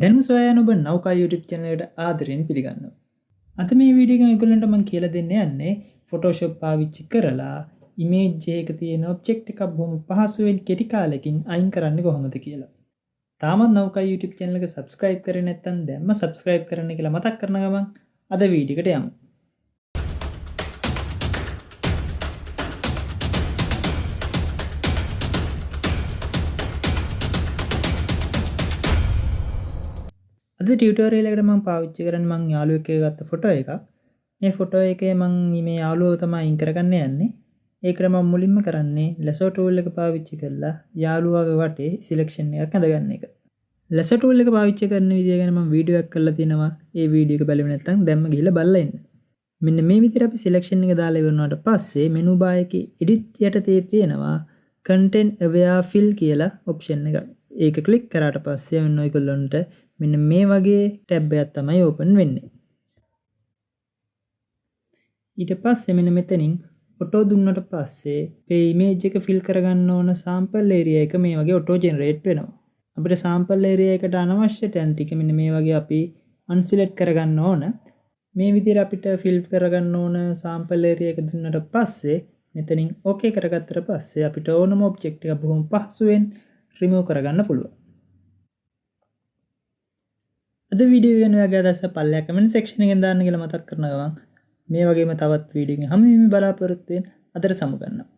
දැනුම සොයන ඔබ නෞකා YouTube channel එකට ආදරෙන් පිළිගන්නවා. අද මේ වීඩියෝ එකෙන් ඔයගොල්ලන්ට මම කියලා දෙන්න යන්නේ Photoshop පාවිච්චි කරලා image එකක තියෙන object එකක් බොහොම පහසුවෙන් කෙටි කාලෙකින් අයින් කරන්නේ කොහොමද කියලා. තාමත් නෞකා YouTube channel එක subscribe කරේ නැත්නම් දැන්ම subscribe කරන්න කියලා මතක් කරන ගමන් අද වීඩියෝ එකට යමු. අද ටියුටෝරියල් එකට මම පාවිච්චි කරන්නේ මං යාළුවෙක් එක්ක ගත්ත ෆොටෝ එකක්. මේ ෆොටෝ එකේ මං මේ යාළුවව තමයි අයින් කරගන්න යන්නේ. ඒකට මම මුලින්ම කරන්නේ lasso tool එක පාවිච්චි කරලා යාළුවාගේ වටේ selection එකක් අඳගන්න එක. lasso tool එක පාවිච්චි කරන විදිය ගැන මම වීඩියෝ එකක් කරලා තිනවා. ඒ වීඩියෝ එක බලුවේ නැත්නම් දැම්ම ගිහලා බලලා ඉන්න. මෙන්න මේ විදිහට අපි selection එක දාලා ඉවරනාට පස්සේ menu bar එකේ edit යටතේ තියෙනවා content aware fill කියලා option එක. ඒක click කරාට පස්සේ ඔන්න ඔයගොල්ලන්ට මෙන්න මේ වගේ ටැබ් එකක් තමයි ඕපන් වෙන්නේ. ඊට පස්සේ මෙන්න මෙතනින් ඔටෝ දුන්නට පස්සේ මේ ඉමේජ් එක ෆිල් කරගන්න ඕන sample area එක මේ වගේ ඔටෝ ජෙනරේට් වෙනවා. අපිට sample area එකට අනවශ්‍ය තැන් ටික මෙන්න මේ වගේ අපි unselect කරගන්න ඕන. මේ විදිහට අපිට ෆිල් කරගන්න ඕන sample area එක දුන්නට පස්සේ මෙතනින් okay කරගත්තට පස්සේ අපිට ඕනම object එක බොහොම පහසුවෙන් remove කරගන්න පුළුවන්. අද වීඩියෝ ගැන ඔයාගේ අදහස පල්ලෙහා කමෙන්ට් සෙක්ෂන් එකෙන් දාන්න කියලා මතක් කරන ගමන් මේ වගේම තවත් වීඩියෝ එකකින් හැමෝම බලාපොරොත්තු වෙන්න අදට සමු ගන්නවා.